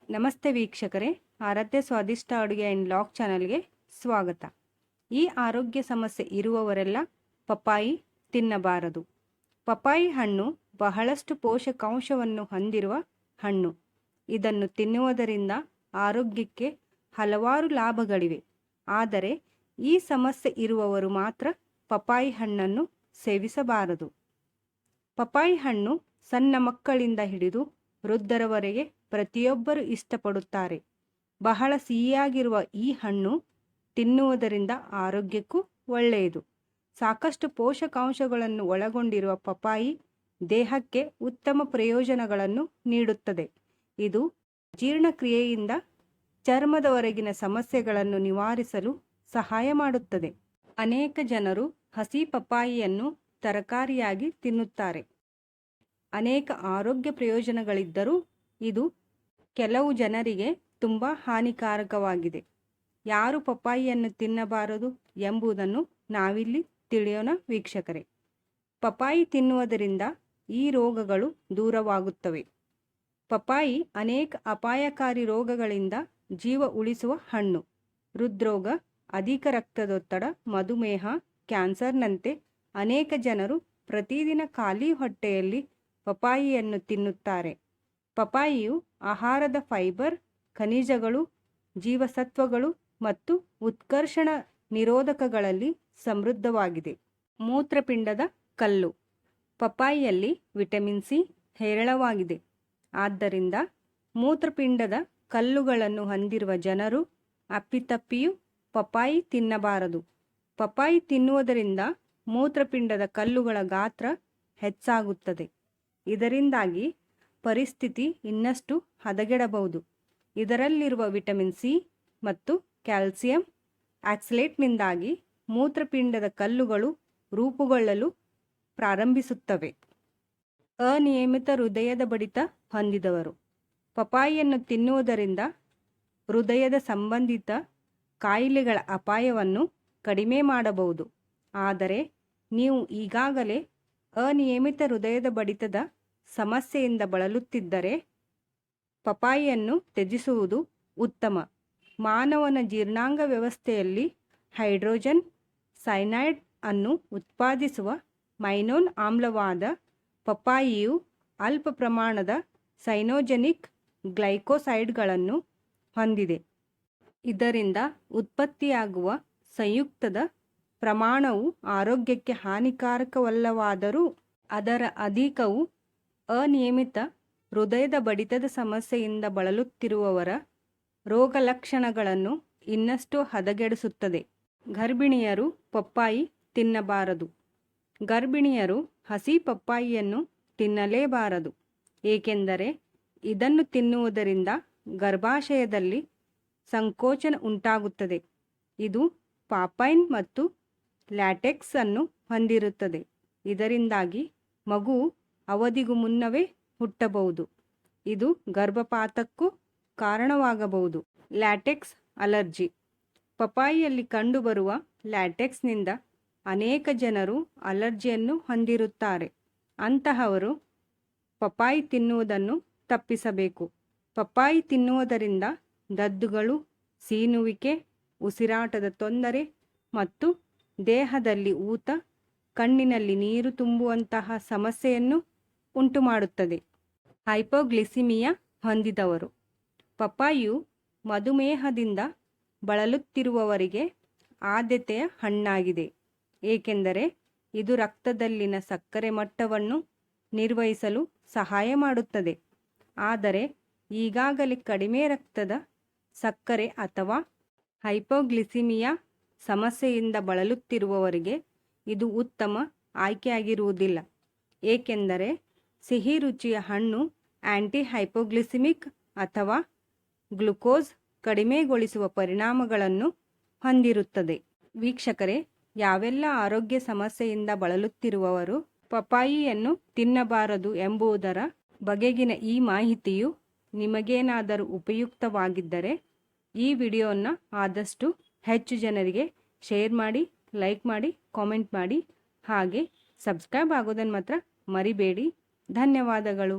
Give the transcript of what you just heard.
ನಮಸ್ತೆ ವೀಕ್ಷಕರೇ, ಆರಾಧ್ಯ ಸ್ವಾದಿಷ್ಟ ಅಡುಗೆ ಆ್ಯಂಡ್ ಲಾಗ್ ಚಾನಲ್ಗೆ ಸ್ವಾಗತ. ಈ ಆರೋಗ್ಯ ಸಮಸ್ಯೆ ಇರುವವರೆಲ್ಲ ಪಪ್ಪಾಯಿ ತಿನ್ನಬಾರದು. ಪಪ್ಪಾಯಿ ಹಣ್ಣು ಬಹಳಷ್ಟು ಪೋಷಕಾಂಶವನ್ನು ಹೊಂದಿರುವ ಹಣ್ಣು. ಇದನ್ನು ತಿನ್ನುವುದರಿಂದ ಆರೋಗ್ಯಕ್ಕೆ ಹಲವಾರು ಲಾಭಗಳಿವೆ. ಆದರೆ ಈ ಸಮಸ್ಯೆ ಇರುವವರು ಮಾತ್ರ ಪಪ್ಪಾಯಿ ಹಣ್ಣನ್ನು ಸೇವಿಸಬಾರದು. ಪಪ್ಪಾಯಿ ಹಣ್ಣು ಸಣ್ಣ ಮಕ್ಕಳಿಂದ ಹಿಡಿದು ವೃದ್ಧರವರೆಗೆ ಪ್ರತಿಯೊಬ್ಬರು ಇಷ್ಟಪಡುತ್ತಾರೆ. ಬಹಳ ಸಿಹಿಯಾಗಿರುವ ಈ ಹಣ್ಣು ತಿನ್ನುವುದರಿಂದ ಆರೋಗ್ಯಕ್ಕೂ ಒಳ್ಳೆಯದು. ಸಾಕಷ್ಟು ಪೋಷಕಾಂಶಗಳನ್ನು ಒಳಗೊಂಡಿರುವ ಪಪ್ಪಾಯಿ ದೇಹಕ್ಕೆ ಉತ್ತಮ ಪ್ರಯೋಜನಗಳನ್ನು ನೀಡುತ್ತದೆ. ಇದು ಜೀರ್ಣಕ್ರಿಯೆಯಿಂದ ಚರ್ಮದವರೆಗಿನ ಸಮಸ್ಯೆಗಳನ್ನು ನಿವಾರಿಸಲು ಸಹಾಯ ಮಾಡುತ್ತದೆ. ಅನೇಕ ಜನರು ಹಸಿ ಪಪ್ಪಾಯಿಯನ್ನು ತರಕಾರಿಯಾಗಿ ತಿನ್ನುತ್ತಾರೆ. ಅನೇಕ ಆರೋಗ್ಯ ಪ್ರಯೋಜನಗಳಿದ್ದರೂ ಇದು ಕೆಲವು ಜನರಿಗೆ ತುಂಬ ಹಾನಿಕಾರಕವಾಗಿದೆ. ಯಾರು ಪಪ್ಪಾಯಿಯನ್ನು ತಿನ್ನಬಾರದು ಎಂಬುದನ್ನು ನಾವಿಲ್ಲಿ ತಿಳಿಯೋಣ ವೀಕ್ಷಕರೇ. ಪಪ್ಪಾಯಿ ತಿನ್ನುವುದರಿಂದ ಈ ರೋಗಗಳು ದೂರವಾಗುತ್ತವೆ. ಪಪ್ಪಾಯಿ ಅನೇಕ ಅಪಾಯಕಾರಿ ರೋಗಗಳಿಂದ ಜೀವ ಉಳಿಸುವ ಹಣ್ಣು. ಹೃದ್ರೋಗ, ಅಧಿಕ ರಕ್ತದೊತ್ತಡ, ಮಧುಮೇಹ, ಕ್ಯಾನ್ಸರ್ನಂತೆ ಅನೇಕ ಜನರು ಪ್ರತಿದಿನ ಖಾಲಿ ಹೊಟ್ಟೆಯಲ್ಲಿ ಪಪ್ಪಾಯಿಯನ್ನು ತಿನ್ನುತ್ತಾರೆ. ಪಪ್ಪಾಯಿಯು ಆಹಾರದ ಫೈಬರ್, ಖನಿಜಗಳು, ಜೀವಸತ್ವಗಳು ಮತ್ತು ಉತ್ಕರ್ಷಣ ನಿರೋಧಕಗಳಲ್ಲಿ ಸಮೃದ್ಧವಾಗಿದೆ. ಮೂತ್ರಪಿಂಡದ ಕಲ್ಲು. ಪಪ್ಪಾಯಿಯಲ್ಲಿ ವಿಟಮಿನ್ ಸಿ ಹೇರಳವಾಗಿದೆ. ಆದ್ದರಿಂದ ಮೂತ್ರಪಿಂಡದ ಕಲ್ಲುಗಳನ್ನು ಹೊಂದಿರುವ ಜನರು ಅಪ್ಪಿತಪ್ಪಿಯೂ ಪಪ್ಪಾಯಿ ತಿನ್ನಬಾರದು. ಪಪ್ಪಾಯಿ ತಿನ್ನುವುದರಿಂದ ಮೂತ್ರಪಿಂಡದ ಕಲ್ಲುಗಳ ಗಾತ್ರ ಹೆಚ್ಚಾಗುತ್ತದೆ. ಇದರಿಂದಾಗಿ ಪರಿಸ್ಥಿತಿ ಇನ್ನಷ್ಟು ಹದಗೆಡಬಹುದು. ಇದರಲ್ಲಿರುವ ವಿಟಮಿನ್ ಸಿ ಮತ್ತು ಕ್ಯಾಲ್ಸಿಯಂ ಆಕ್ಸಲೇಟ್ನಿಂದಾಗಿ ಮೂತ್ರಪಿಂಡದ ಕಲ್ಲುಗಳು ರೂಪುಗೊಳ್ಳಲು ಪ್ರಾರಂಭಿಸುತ್ತವೆ. ಅನಿಯಮಿತ ಹೃದಯದ ಬಡಿತ ಹೊಂದಿದವರು ಪಪ್ಪಾಯಿಯನ್ನು ತಿನ್ನುವುದರಿಂದ ಹೃದಯದ ಸಂಬಂಧಿತ ಕಾಯಿಲೆಗಳ ಅಪಾಯವನ್ನು ಕಡಿಮೆ ಮಾಡಬಹುದು. ಆದರೆ ನೀವು ಈಗಾಗಲೇ ಅನಿಯಮಿತ ಹೃದಯದ ಬಡಿತದ ಸಮಸ್ಯೆಯಿಂದ ಬಳಲುತ್ತಿದ್ದರೆ ಪಪ್ಪಾಯಿಯನ್ನು ತ್ಯಜಿಸುವುದು ಉತ್ತಮ. ಮಾನವನ ಜೀರ್ಣಾಂಗ ವ್ಯವಸ್ಥೆಯಲ್ಲಿ ಹೈಡ್ರೋಜನ್ ಸೈನೈಡ್ ಅನ್ನು ಉತ್ಪಾದಿಸುವ ಮೈನೋನ್ ಆಮ್ಲವಾದ ಪಪ್ಪಾಯಿಯು ಅಲ್ಪ ಪ್ರಮಾಣದ ಸೈನೋಜೆನಿಕ್ ಗ್ಲೈಕೋಸೈಡ್ಗಳನ್ನು ಹೊಂದಿದೆ. ಇದರಿಂದ ಉತ್ಪತ್ತಿಯಾಗುವ ಸಂಯುಕ್ತದ ಪ್ರಮಾಣವು ಆರೋಗ್ಯಕ್ಕೆ ಹಾನಿಕಾರಕವಲ್ಲವಾದರೂ ಅದರ ಅಧಿಕವು ಅನಿಯಮಿತ ಹೃದಯದ ಬಡಿತದ ಸಮಸ್ಯೆಯಿಂದ ಬಳಲುತ್ತಿರುವವರ ರೋಗಲಕ್ಷಣಗಳನ್ನು ಇನ್ನಷ್ಟು ಹದಗೆಡಿಸುತ್ತದೆ. ಗರ್ಭಿಣಿಯರು ಪಪ್ಪಾಯಿ ತಿನ್ನಬಾರದು. ಗರ್ಭಿಣಿಯರು ಹಸಿ ಪಪ್ಪಾಯಿಯನ್ನು ತಿನ್ನಲೇಬಾರದು, ಏಕೆಂದರೆ ಇದನ್ನು ತಿನ್ನುವುದರಿಂದ ಗರ್ಭಾಶಯದಲ್ಲಿ ಸಂಕೋಚನ ಉಂಟಾಗುತ್ತದೆ. ಇದು ಪಾಪೈನ್ ಮತ್ತು ಲ್ಯಾಟೆಕ್ಸ್ ಅನ್ನು ಹೊಂದಿರುತ್ತದೆ. ಇದರಿಂದಾಗಿ ಮಗು ಅವಧಿಗೂ ಮುನ್ನವೇ ಹುಟ್ಟಬಹುದು. ಇದು ಗರ್ಭಪಾತಕ್ಕೂ ಕಾರಣವಾಗಬಹುದು. Latex allergy. ಪಪ್ಪಾಯಿಯಲ್ಲಿ ಕಂಡುಬರುವ ಲ್ಯಾಟೆಕ್ಸ್ನಿಂದ ಅನೇಕ ಜನರು ಅಲರ್ಜಿಯನ್ನು ಹೊಂದಿರುತ್ತಾರೆ. ಅಂತಹವರು ಪಪ್ಪಾಯಿ ತಿನ್ನುವುದನ್ನು ತಪ್ಪಿಸಬೇಕು. ಪಪ್ಪಾಯಿ ತಿನ್ನುವುದರಿಂದ ದದ್ದುಗಳು, ಸೀನುವಿಕೆ, ಉಸಿರಾಟದ ತೊಂದರೆ ಮತ್ತು ದೇಹದಲ್ಲಿ ಊತ, ಕಣ್ಣಿನಲ್ಲಿ ನೀರು ತುಂಬುವಂತಹ ಸಮಸ್ಯೆಯನ್ನು ಉಂಟುಮಾಡುತ್ತದೆ. ಹೈಪೋಗ್ಲಿಸಿಮಿಯಾ ಹೊಂದಿದವರು ಪಪ್ಪಾಯಿಯು ಮಧುಮೇಹದಿಂದ ಬಳಲುತ್ತಿರುವವರಿಗೆ ಆದ್ಯತೆಯ ಹಣ್ಣಾಗಿದೆ, ಏಕೆಂದರೆ ಇದು ರಕ್ತದಲ್ಲಿನ ಸಕ್ಕರೆ ಮಟ್ಟವನ್ನು ನಿರ್ವಹಿಸಲು ಸಹಾಯ ಮಾಡುತ್ತದೆ. ಆದರೆ ಈಗಾಗಲೇ ಕಡಿಮೆ ರಕ್ತದ ಸಕ್ಕರೆ ಅಥವಾ ಹೈಪೋಗ್ಲಿಸಿಮಿಯಾ ಸಮಸ್ಯೆಯಿಂದ ಬಳಲುತ್ತಿರುವವರಿಗೆ ಇದು ಉತ್ತಮ ಆಯ್ಕೆಯಾಗಿರುವುದಿಲ್ಲ, ಏಕೆಂದರೆ ಸಿಹಿ ರುಚಿಯ ಹಣ್ಣು ಆಂಟಿ ಹೈಪೋಗ್ಲಿಸಿಮಿಕ್ ಅಥವಾ ಗ್ಲುಕೋಸ್ ಕಡಿಮೆಗೊಳಿಸುವ ಪರಿಣಾಮಗಳನ್ನು ಹೊಂದಿರುತ್ತದೆ. ವೀಕ್ಷಕರೇ, ಯಾವೆಲ್ಲ ಆರೋಗ್ಯ ಸಮಸ್ಯೆಯಿಂದ ಬಳಲುತ್ತಿರುವವರು ಪಪ್ಪಾಯಿಯನ್ನು ತಿನ್ನಬಾರದು ಎಂಬುದರ ಬಗೆಗಿನ ಈ ಮಾಹಿತಿಯು ನಿಮಗೇನಾದರೂ ಉಪಯುಕ್ತವಾಗಿದ್ದರೆ ಈ ವಿಡಿಯೋನ ಆದಷ್ಟು ಹೆಚ್ಚು ಜನರಿಗೆ ಶೇರ್ ಮಾಡಿ, ಲೈಕ್ ಮಾಡಿ, ಕಾಮೆಂಟ್ ಮಾಡಿ, ಹಾಗೆ ಸಬ್ಸ್ಕ್ರೈಬ್ ಆಗೋದನ್ನು ಮಾತ್ರ ಮರಿಬೇಡಿ. ಧನ್ಯವಾದಗಳು.